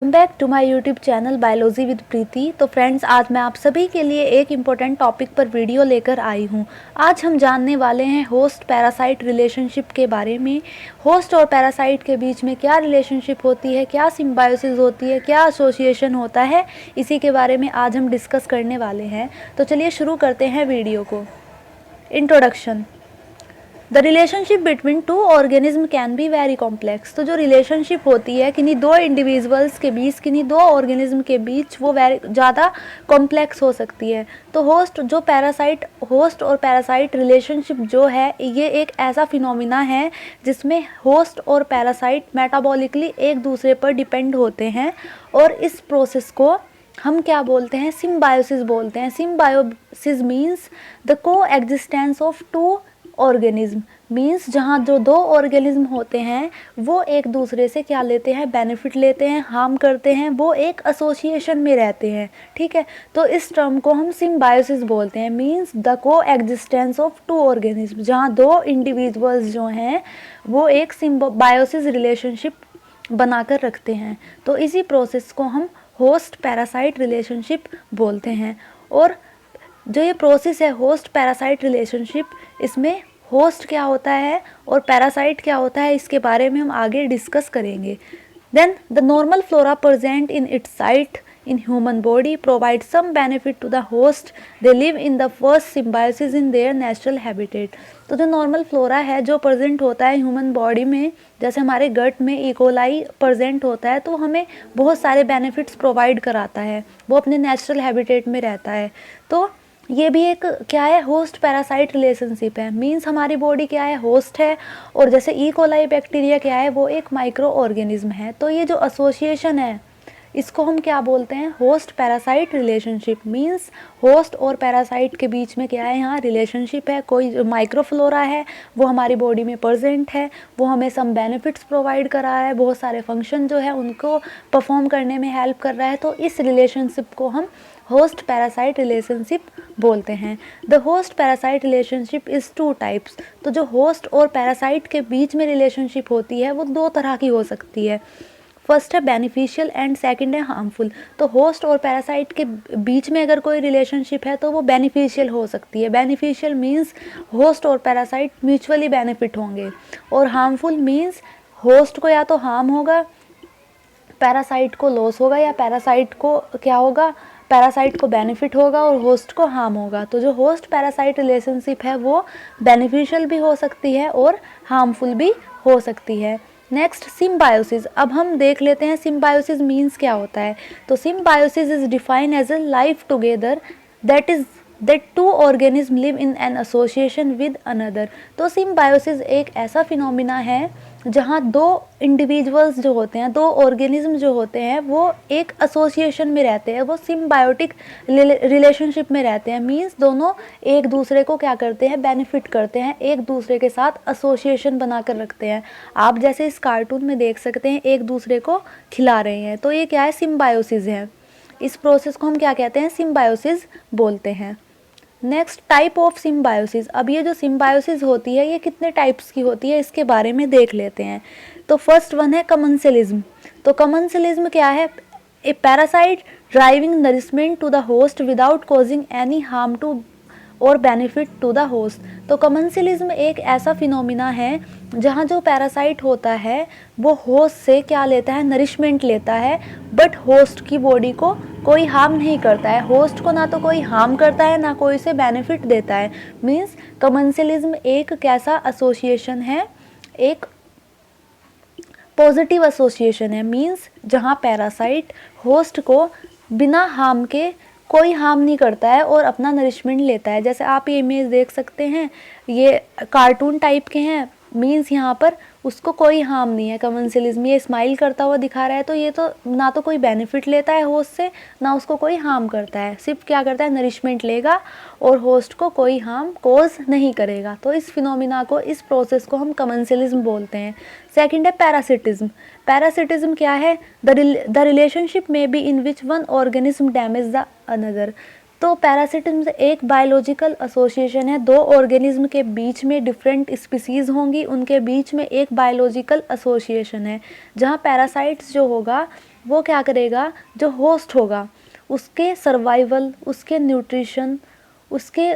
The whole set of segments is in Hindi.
Back to my YouTube channel biology with Preeti. तो फ्रेंड्स, आज मैं आप सभी के लिए एक इम्पोर्टेंट टॉपिक पर वीडियो लेकर आई हूँ। आज हम जानने वाले हैं होस्ट पैरासाइट रिलेशनशिप के बारे में। होस्ट और पैरासाइट के बीच में क्या रिलेशनशिप होती है, क्या सिम्बायोसिस होती है, क्या एसोसिएशन होता है, इसी के बारे में आज हम डिस्कस करने वाले हैं। तो चलिए शुरू करते हैं वीडियो को। Introduction. The relationship between two organism can be very complex. तो जो रिलेशनशिप होती है किन्हीं दो इंडिविजुअल्स के बीच, किन्हीं दो ऑर्गेनिज्म के बीच, वो वेरी ज़्यादा कॉम्प्लेक्स हो सकती है। तो होस्ट और पैरासाइट रिलेशनशिप जो है, ये एक ऐसा फिनोमिना है जिसमें होस्ट और पैरासाइट मेटाबॉलिकली एक दूसरे पर डिपेंड होते हैं, और इस प्रोसेस को हम क्या बोलते हैं? सिम्बायोसिस बोलते हैं। Symbiosis means the coexistence of two organism. Means जहाँ जो दो ऑर्गेनिज्म होते हैं वो एक दूसरे से क्या लेते हैं? बेनिफिट लेते हैं, हार्म करते हैं, वो एक एसोसिएशन में रहते हैं। ठीक है, तो इस टर्म को हम सिम्बायोसिस बोलते हैं। Means the coexistence of two organism, जहाँ दो इंडिविजुअल्स जो हैं वो एक सिम्बायोसिस रिलेशनशिप बनाकर रखते हैं। तो इसी प्रोसेस को हम होस्ट पैरासाइट रिलेशनशिप बोलते हैं। और जो ये प्रोसेस है होस्ट पैरासाइट रिलेशनशिप, इसमें होस्ट क्या होता है और पैरासाइट क्या होता है, इसके बारे में हम आगे डिस्कस करेंगे। Then the normal flora present in its site in human body provide some benefit to the host. They live in the first symbiosis in their natural habitat. तो जो नॉर्मल फ्लोरा है जो प्रेजेंट होता है ह्यूमन बॉडी में, जैसे हमारे गट में इकोलाई प्रेजेंट होता है, तो हमें बहुत सारे बेनिफिट्स प्रोवाइड कराता है, वो अपने नेचुरल हैबिटेट में रहता है। तो ये भी एक क्या है? होस्ट पैरासाइट रिलेशनशिप है। मीन्स हमारी बॉडी क्या है? होस्ट है, और जैसे इकोलाई बैक्टीरिया क्या है? वो एक माइक्रो ऑर्गेनिज्म है। तो ये जो एसोसिएशन है इसको हम क्या बोलते हैं? Host parasite relationship. Means host और पैरासाइट के बीच में क्या है? यहाँ रिलेशनशिप है। कोई माइक्रोफ्लोरा है वो हमारी बॉडी में प्रेजेंट है, वो हमें सम बेनिफिट्स प्रोवाइड कर रहा है, बहुत सारे फंक्शन जो है उनको परफॉर्म करने में हेल्प कर रहा है। तो इस रिलेशनशिप को हम होस्ट पैरासाइट रिलेशनशिप बोलते हैं। The host parasite relationship is two types. तो जो होस्ट और पैरासाइट के बीच में रिलेशनशिप होती है वो दो तरह की हो सकती है। फर्स्ट है बेनिफिशियल एंड सेकंड है हार्मफुल। तो होस्ट और पैरासाइट के बीच में अगर कोई रिलेशनशिप है तो वो बेनिफिशियल हो सकती है। बेनिफिशियल मीन्स होस्ट और पैरासाइट म्यूचुअली बेनिफिट होंगे, और हार्मफुल मीन्स होस्ट को या तो हार्म होगा, पैरासाइट को लॉस होगा, या पैरासाइट को क्या होगा? पैरासाइट को बेनिफिट होगा और होस्ट को हार्म होगा। तो जो होस्ट पैरासाइट रिलेशनशिप है वो बेनिफिशियल भी हो सकती है और हार्मफुल भी हो सकती है। Next, symbiosis. अब हम देख लेते हैं सिम्बायोसिस मीन्स क्या होता है। तो symbiosis is defined as a life together that two organism live in an association with another. तो सिम्बायोसिस एक ऐसा फिनोमिना है जहाँ दो इंडिविजुअल्स जो होते हैं, दो ऑर्गेनिज्म जो होते हैं, वो एक एसोसिएशन में रहते हैं, वो सिम्बायोटिक रिलेशनशिप में रहते हैं। मीन्स दोनों एक दूसरे को क्या करते हैं? बेनिफिट करते हैं, एक दूसरे के साथ एसोसिएशन बनाकर रखते हैं। आप जैसे इस कार्टून में देख सकते हैं एक दूसरे को खिला रहे हैं, तो ये क्या है? सिम्बायोसिस है। इस प्रोसेस को हम क्या कहते हैं? सिम्बायोसिस बोलते हैं। Next, type of symbiosis. अब ये जो सिम्बायोसिस होती है ये कितने टाइप्स की होती है इसके बारे में देख लेते हैं। तो फर्स्ट वन है कमेंसलिज्म। तो कमेंसलिज्म क्या है? A parasite driving nourishment to the host without causing any harm to और बेनिफिट टू द होस्ट। तो कमेंसलिज्म एक ऐसा फिनोमिना है जहाँ जो पैरासाइट होता है वो होस्ट से क्या लेता है? नरिशमेंट लेता है, बट होस्ट की बॉडी को कोई हार्म नहीं करता है। होस्ट को ना तो कोई हार्म करता है, ना कोई से बेनिफिट देता है। मीन्स कमेंसलिज्म एक कैसा एसोसिएशन है? एक पॉजिटिव एसोसिएशन है। मीन्स जहाँ पैरासाइट होस्ट को बिना हार्म के कोई हार्म नहीं करता है और अपना नरिशमेंट लेता है। जैसे आप ये इमेज देख सकते हैं, ये कार्टून टाइप के हैं। मीन्स यहाँ पर उसको कोई हार्म नहीं है। कमेंसलिज्म ये स्माइल करता हुआ दिखा रहा है, तो ये तो ना तो कोई बेनिफिट लेता है होस्ट से, ना उसको कोई हार्म करता है, सिर्फ क्या करता है? नरिशमेंट लेगा और होस्ट को कोई हार्म कोज नहीं करेगा। तो इस फिनोमिना को, इस प्रोसेस को हम कमेंसलिज्म बोलते हैं। सेकंड है पैरासिटिज्म। पैरासिटिज्म क्या है? द रिलेशनशिप में be in which one organism damage the another. तो पैरासिटिज्म एक बायोलॉजिकल एसोसिएशन है, दो ऑर्गेनिज्म के बीच में डिफरेंट स्पीसीज होंगी, उनके बीच में एक बायोलॉजिकल एसोसिएशन है जहाँ पैरासाइट्स जो होगा वो क्या करेगा, जो होस्ट होगा उसके सर्वाइवल, उसके न्यूट्रिशन, उसके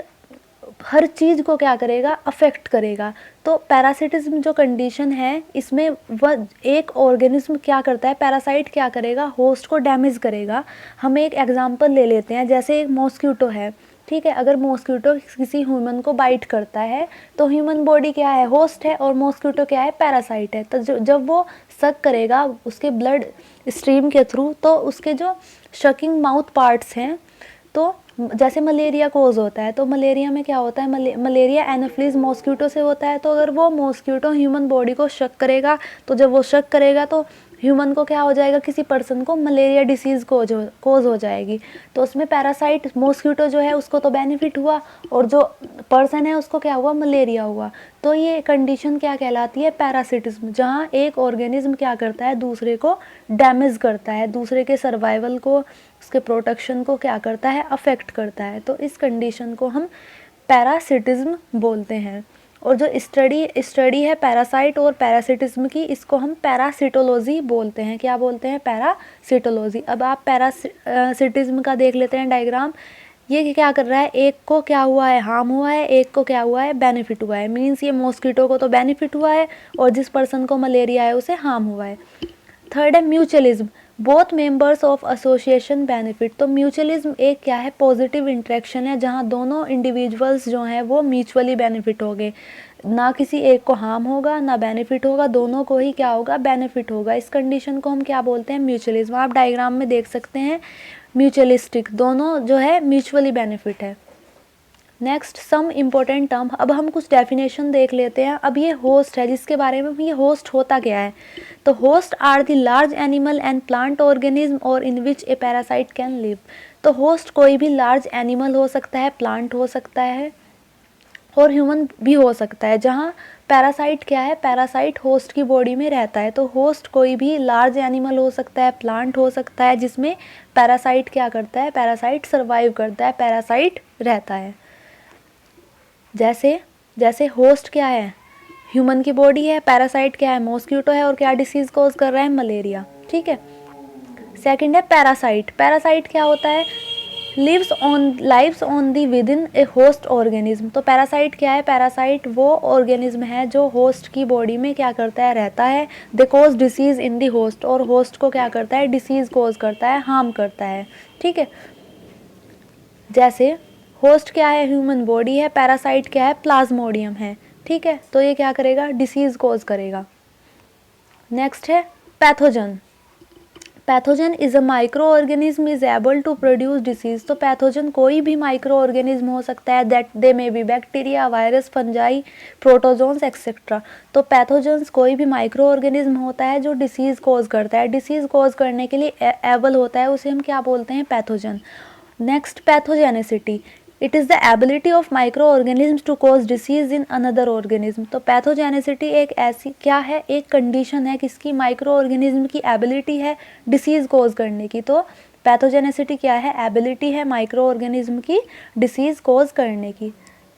हर चीज़ को क्या करेगा, अफेक्ट करेगा। तो पैरासिटिज्म जो कंडीशन है इसमें वह एक ऑर्गेनिज्म क्या करता है, पैरासाइट क्या करेगा, होस्ट को डैमेज करेगा। हम एक एग्जांपल ले लेते हैं, जैसे एक मॉस्क्यूटो है, ठीक है। अगर मॉस्क्यूटो किसी ह्यूमन को बाइट करता है तो ह्यूमन बॉडी क्या है, होस्ट है, और मॉस्क्यूटो क्या है, पैरासाइट है। तो जब वो सक करेगा उसके ब्लड स्ट्रीम के थ्रू, तो उसके जो शकिंग माउथ पार्ट्स हैं, तो जैसे मलेरिया कोज होता है, तो मलेरिया में क्या होता है, मलेरिया एनोफिलीज मॉस्क्यूटो से होता है। तो अगर वो मॉस्क्यूटो ह्यूमन बॉडी को शक करेगा, तो जब वो शक करेगा तो ह्यूमन को क्या हो जाएगा, किसी पर्सन को मलेरिया डिसीज़ कोज हो जाएगी। तो उसमें पैरासाइट मॉस्क्यूटो जो है उसको तो बेनिफिट हुआ, और जो पर्सन है उसको क्या हुआ, मलेरिया हुआ। तो ये कंडीशन क्या कहलाती है, पैरासिटिज्म, जहाँ एक ऑर्गेनिज्म क्या करता है, दूसरे को डैमेज करता है, दूसरे के सर्वाइवल को, उसके प्रोटेक्शन को क्या करता है, अफेक्ट करता है। तो इस कंडीशन को हम पैरासिटिज्म बोलते हैं। और जो स्टडी है पैरासाइट और पैरासिटिज्म की, इसको हम पैरासिटोलॉजी बोलते हैं। क्या बोलते हैं, पैरासिटोलॉजी। अब आप पैरासिटिज्म का देख लेते हैं डायग्राम। ये क्या कर रहा है, एक को क्या हुआ है, हार्म हुआ है, एक को क्या हुआ है, बेनिफिट हुआ है। मीन्स ये मॉस्किटो को तो बेनिफिट हुआ है, और जिस पर्सन को मलेरिया है उसे हार्म हुआ है। थर्ड है mutualism, both members of association benefit. तो म्यूचुअलिज्म एक क्या है, पॉजिटिव इंटरेक्शन है, जहाँ दोनों इंडिविजुअल्स जो हैं वो म्यूचुअली बेनिफिट हो गए, ना किसी एक को हार्म होगा ना बेनिफिट होगा, दोनों को ही क्या होगा, बेनिफिट होगा। इस कंडीशन को हम क्या बोलते हैं, म्यूचुअलिज्म। आप डायग्राम में देख सकते हैं, म्यूचुअलिस्टिक, दोनों जो है म्यूचुअली बेनिफिट है। नेक्स्ट सम इम्पोर्टेंट टर्म, अब हम कुछ डेफिनेशन देख लेते हैं। अब ये होस्ट है, जिसके बारे में ये होस्ट होता क्या है। तो host are the large animal and plant organism और in which a parasite can live. तो होस्ट कोई भी लार्ज एनिमल हो सकता है, प्लांट हो सकता है, और ह्यूमन भी हो सकता है। जहाँ पैरासाइट क्या है, पैरासाइट होस्ट की बॉडी में रहता है। तो होस्ट कोई भी लार्ज एनिमल हो सकता है, प्लांट हो सकता है, जिसमें पैरासाइट क्या करता है, पैरासाइट सर्वाइव करता है, पैरासाइट रहता है। जैसे होस्ट क्या है, ह्यूमन की बॉडी है, पैरासाइट क्या है, मॉस्क्यूटो है, और क्या डिसीज कॉज कर रहा है, मलेरिया, ठीक है। सेकंड है पैरासाइट। पैरासाइट क्या होता है, lives on the within a host organism. तो पैरासाइट क्या है, पैरासाइट वो ऑर्गेनिज्म है जो होस्ट की बॉडी में क्या करता है, रहता है। They cause disease in the host, और होस्ट को क्या करता है, डिसीज कॉज करता है, हार्म करता है, ठीक है। जैसे होस्ट क्या है, ह्यूमन बॉडी है, पैरासाइट क्या है, प्लाज्मोडियम है, ठीक है। तो ये क्या करेगा, डिसीज कॉज करेगा। नेक्स्ट है pathogen. Pathogen is a microorganism is able to produce disease. तो पैथोजन कोई भी माइक्रो ऑर्गेनिज्म हो सकता है, that they may be bacteria, virus, fungi, protozoans etcetera. तो पैथोजन्स कोई भी माइक्रो ऑर्गेनिज्म होता है जो डिसीज कॉज करता है, डिसीज कॉज करने के लिए एबल होता है, उसे हम क्या बोलते हैं, pathogen. Next pathogenicity, it is the ability of microorganism to cause disease in another organism. तो पैथोजेनेसिटी एक ऐसी क्या है, एक कंडीशन है किसकी, माइक्रो ऑर्गेनिज्म की एबिलिटी है डिसीज कॉज करने की। तो पैथोजेनेसिटी क्या है, एबिलिटी है माइक्रो ऑर्गेनिज्म की डिसीज कॉज करने की।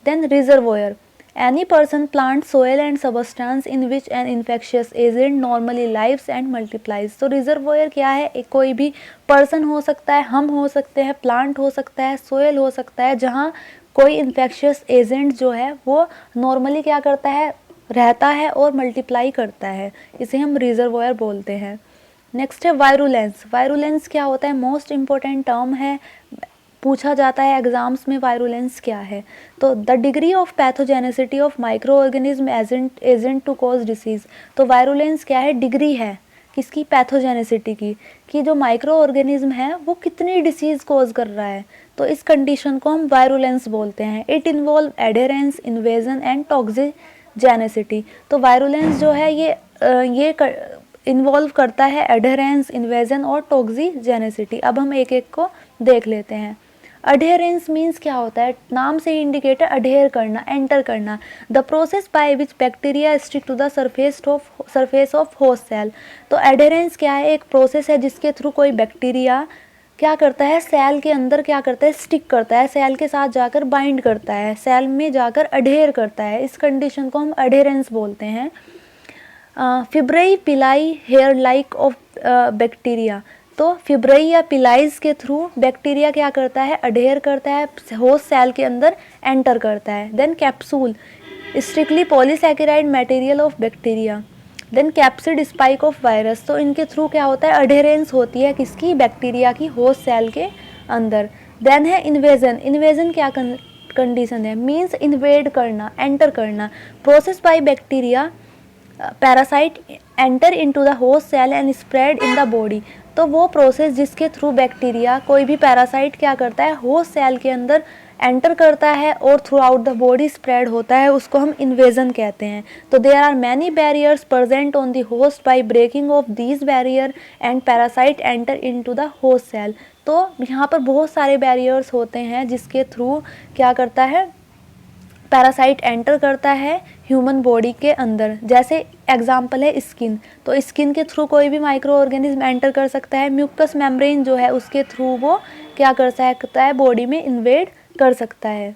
Then reservoir, any person, plant, soil and substance in which an infectious agent normally lives and multiplies। तो रिजर्वोयर क्या है, एक कोई भी पर्सन हो सकता है, हम हो सकते हैं, प्लांट हो सकता है, सोयल हो सकता है, जहाँ कोई इन्फेक्शियस एजेंट जो है वो नॉर्मली क्या करता है, रहता है और मल्टीप्लाई करता है, इसे हम रिजर्वोयर बोलते हैं। नेक्स्ट है वायरुलेंस। वायरुलेंस क्या होता है, मोस्ट इम्पोर्टेंट टर्म है, पूछा जाता है एग्जाम्स में, वायरुलेंस क्या है। तो the degree of pathogenicity of microorganism agent to cause disease. तो वायरुलेंस क्या है, डिग्री है किसकी, पैथोजेनेसिटी की, कि जो माइक्रो ऑर्गेनिज्म है वो कितनी डिसीज कॉज कर रहा है। तो इस कंडीशन को हम वायरुलेंस बोलते हैं। It involve adherence, invasion and toxigenicity. तो वायरुलेंस जो है ये इन्वॉल्व करता है एडेरेंस, इन्वेजन और टॉक्सिजेनेसिटी। अब हम एक एक को देख लेते हैं। अडेरेंस मीन्स क्या होता है, नाम से ही इंडिकेटर, अडेयर करना, एंटर करना। The process by which bacteria stick to the surface of host cell. तो अडेरेंस क्या है, एक प्रोसेस है जिसके थ्रू कोई बैक्टीरिया क्या करता है, सेल के अंदर क्या करता है, स्टिक करता है, सेल के साथ जाकर बाइंड करता है, सेल में जाकर अडेयर करता है। इस कंडीशन को हम अडेरेंस बोलते हैं। फिब्रई पिलाई हेयर लाइक ऑफ बैक्टीरिया। तो फिब्रई या पिलाइज के थ्रू बैक्टीरिया क्या करता है, अडेयर करता है, होस्ट सेल के अंदर एंटर करता है। Then capsule, strictly polysaccharide material of bacteria. Then capsid spike of virus, तो इनके थ्रू क्या होता है, अडेरेंस होती है किसकी, बैक्टीरिया की होस्ट सेल के अंदर। देन है इन्वेजन, इन्वेजन क्या कंडीशन है, मीन्स इन्वेड करना, एंटर करना। Process by bacteria parasite enter into the host cell and spread in the body, तो वो प्रोसेस जिसके थ्रू बैक्टीरिया कोई भी पैरासाइट क्या करता है, होस्ट सेल के अंदर एंटर करता है और throughout the body spread होता है, उसको हम इन्वेजन कहते हैं। तो there are many barriers present on the host by breaking off these barrier and parasite enter into the host cell, तो यहाँ पर बहुत सारे बैरियर्स होते हैं जिसके थ्रू क्या करता है, पैरासाइट एंटर करता है ह्यूमन बॉडी के अंदर। जैसे एग्जांपल है स्किन, तो स्किन के थ्रू कोई भी माइक्रो ऑर्गेनिज्म एंटर कर सकता है। म्यूकस मेम्ब्रेन जो है उसके थ्रू वो क्या कर सकता है, बॉडी में इन्वेड कर सकता है।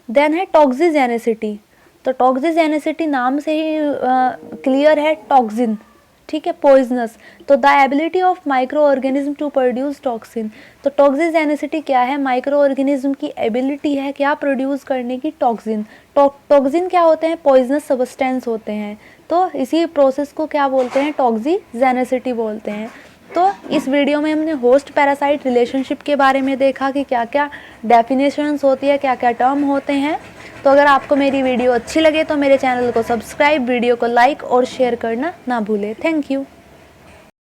देन है टॉक्सिजेनेसिटी, तो टॉक्सिजेनेसिटी नाम से ही क्लियर है, टॉक्सिन, ठीक है, पॉइजनस। तो the ability of microorganism to produce toxin, तो टॉक्सिजेनेसिटी क्या है, माइक्रो ऑर्गेनिज्म की एबिलिटी है क्या प्रोड्यूस करने की, टॉक्सिन। टॉक्सिन क्या होते हैं, पॉइजनस सब्सटेंस होते हैं, तो इसी प्रोसेस को क्या बोलते हैं, टॉक्सिजेनेसिटी बोलते हैं। तो इस वीडियो में हमने होस्ट पैरासाइट रिलेशनशिप के बारे में देखा कि क्या क्या डेफिनेशंस होती है, क्या क्या टर्म होते हैं। तो अगर आपको मेरी वीडियो अच्छी लगे तो मेरे चैनल को सब्सक्राइब, वीडियो को लाइक और शेयर करना ना भूलें। Thank you.